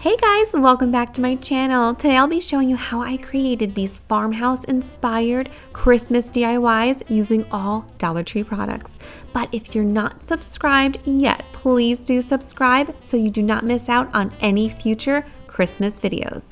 Hey guys, welcome back to my channel. Today I'll be showing you how I created these farmhouse inspired Christmas DIYs using all Dollar Tree products. But if you're not subscribed yet, please do subscribe so you do not miss out on any future Christmas videos.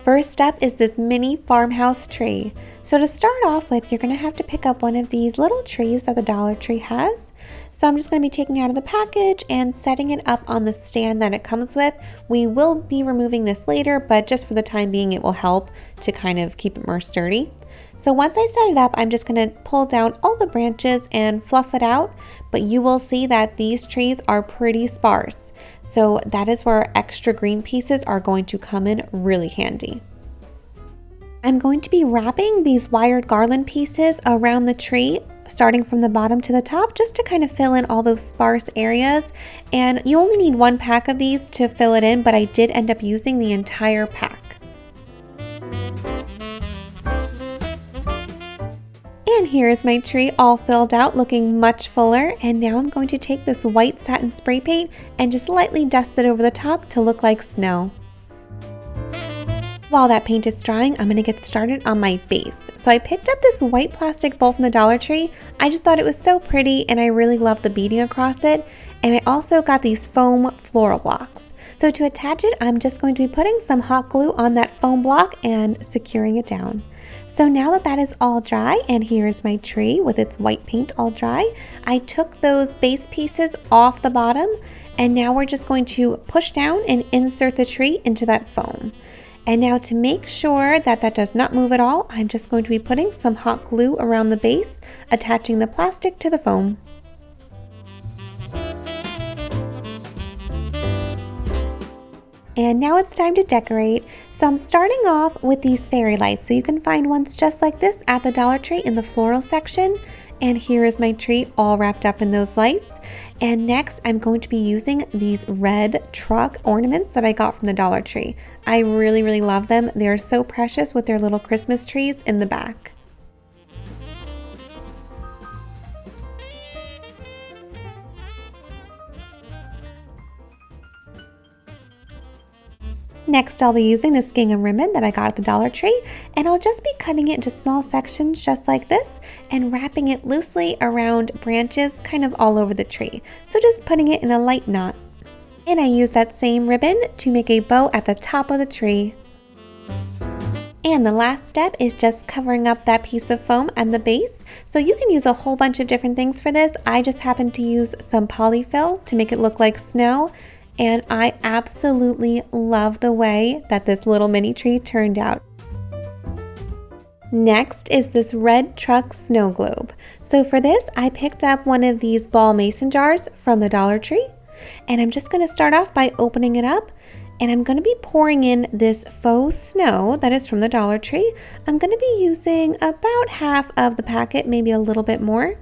First up is this mini farmhouse tree. So to start off with, you're going to have to pick up one of these little trees that the Dollar Tree has. So I'm just going to be taking it out of the package and setting it up on the stand that it comes with. We will be removing this later, but just for the time being, it will help to kind of keep it more sturdy. So once I set it up, I'm just going to pull down all the branches and fluff it out, but you will see that these trees are pretty sparse. So that is where extra green pieces are going to come in really handy. I'm going to be wrapping these wired garland pieces around the tree, starting from the bottom to the top, just to kind of fill in all those sparse areas. And you only need one pack of these to fill it in, but I did end up using the entire pack. And here is my tree all filled out, looking much fuller. And now I'm going to take this white satin spray paint and just lightly dust it over the top to look like snow. While that paint is drying, I'm going to get started on my base. So I picked up this white plastic bowl from the Dollar Tree. I just thought it was so pretty and I really love the beading across it. And I also got these foam floral blocks. So to attach it, I'm just going to be putting some hot glue on that foam block and securing it down. So now that that is all dry, and here's my tree with its white paint all dry, I took those base pieces off the bottom, and now we're just going to push down and insert the tree into that foam. And now to make sure that that does not move at all, I'm just going to be putting some hot glue around the base, attaching the plastic to the foam. And now it's time to decorate. So I'm starting off with these fairy lights. So you can find ones just like this at the Dollar Tree in the floral section. And here is my tree all wrapped up in those lights. And next I'm going to be using these red truck ornaments that I got from the Dollar Tree. I really love them. They're so precious with their little Christmas trees in the back. Next, I'll be using this gingham ribbon that I got at the Dollar Tree, and I'll just be cutting it into small sections just like this and wrapping it loosely around branches kind of all over the tree. So just putting it in a light knot. And I use that same ribbon to make a bow at the top of the tree. And the last step is just covering up that piece of foam at the base. So you can use a whole bunch of different things for this. I just happen to use some polyfill to make it look like snow. And I absolutely love the way that this little mini tree turned out. Next is this red truck snow globe. So for this, I picked up one of these ball mason jars from the Dollar Tree. And I'm just going to start off by opening it up. And I'm going to be pouring in this faux snow that is from the Dollar Tree. I'm going to be using about half of the packet, maybe a little bit more.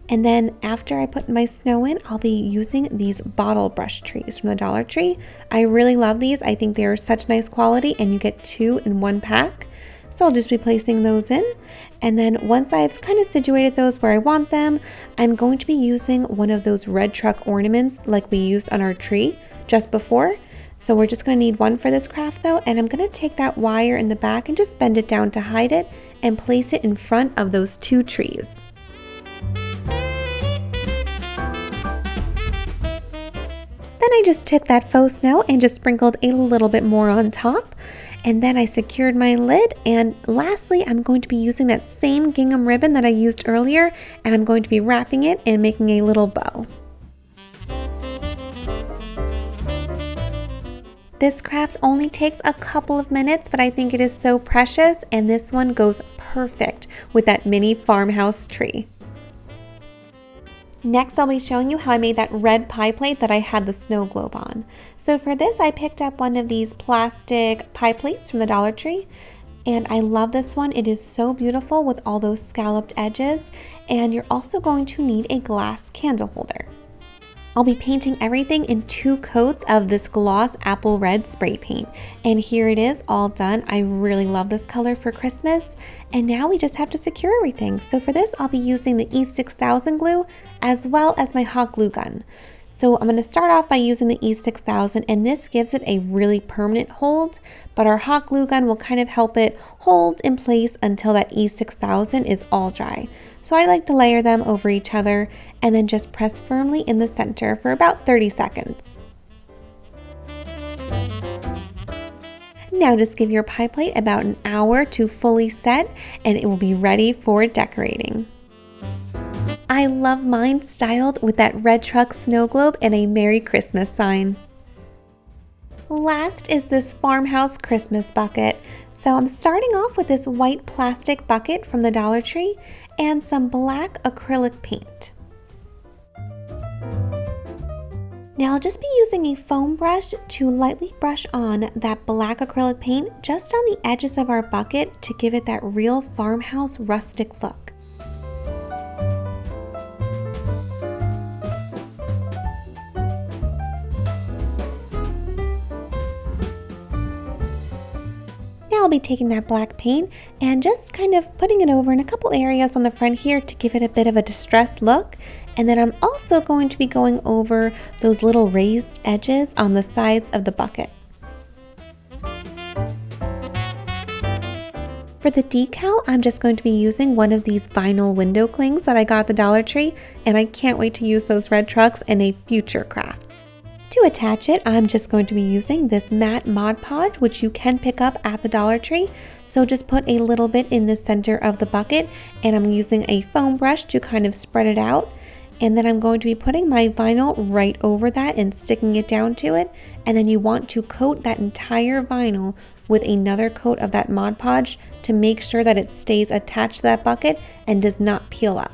And then after I put my snow in, I'll be using these bottle brush trees from the Dollar Tree. I really love these. I think they are such nice quality and you get 2 in 1 pack. So I'll just be placing those in. And then once I've kind of situated those where I want them, I'm going to be using one of those red truck ornaments like we used on our tree just before. So we're just going to need one for this craft though. And I'm going to take that wire in the back and just bend it down to hide it and place it in front of those 2 trees. Then I just took that faux snow and just sprinkled a little bit more on top. And then I secured my lid. And lastly, I'm going to be using that same gingham ribbon that I used earlier. And I'm going to be wrapping it and making a little bow. This craft only takes a couple of minutes, but I think it is so precious. And this one goes perfect with that mini farmhouse tree. Next, I'll be showing you how I made that red pie plate that I had the snow globe on. So for this, I picked up one of these plastic pie plates from the Dollar Tree. And I love this one. It is so beautiful with all those scalloped edges. And you're also going to need a glass candle holder. I'll be painting everything in 2 coats of this gloss apple red spray paint. And here it is all done. I really love this color for Christmas. And now we just have to secure everything. So for this, I'll be using the E6000 glue as well as my hot glue gun. So I'm going to start off by using the E6000, and this gives it a really permanent hold, but our hot glue gun will kind of help it hold in place until that E6000 is all dry. So I like to layer them over each other and then just press firmly in the center for about 30 seconds. Now just give your pie plate about an hour to fully set and it will be ready for decorating. I love mine styled with that red truck snow globe and a Merry Christmas sign. Last is this Farmhouse Christmas bucket. So I'm starting off with this white plastic bucket from the Dollar Tree and some black acrylic paint. Now I'll just be using a foam brush to lightly brush on that black acrylic paint just on the edges of our bucket to give it that real farmhouse rustic look. I'll be taking that black paint and just kind of putting it over in a couple areas on the front here to give it a bit of a distressed look. And then I'm also going to be going over those little raised edges on the sides of the bucket. For the decal, I'm just going to be using one of these vinyl window clings that I got at the Dollar Tree, and I can't wait to use those red trucks in a future craft. To attach it, I'm just going to be using this matte Mod Podge, which you can pick up at the Dollar Tree. So just put a little bit in the center of the bucket, and I'm using a foam brush to kind of spread it out. And then I'm going to be putting my vinyl right over that and sticking it down to it. And then you want to coat that entire vinyl with another coat of that Mod Podge to make sure that it stays attached to that bucket and does not peel up.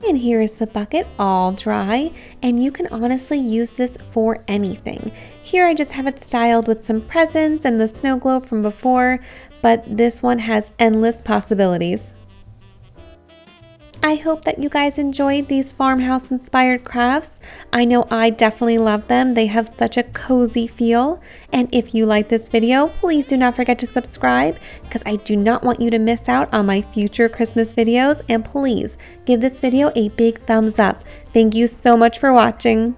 And here is the bucket all dry, and you can honestly use this for anything. Here I just have it styled with some presents and the snow globe from before, but this one has endless possibilities. I hope that you guys enjoyed these farmhouse inspired crafts. I know I definitely love them. They have such a cozy feel. And if you like this video, please do not forget to subscribe because I do not want you to miss out on my future Christmas videos. And please give this video a big thumbs up. Thank you so much for watching.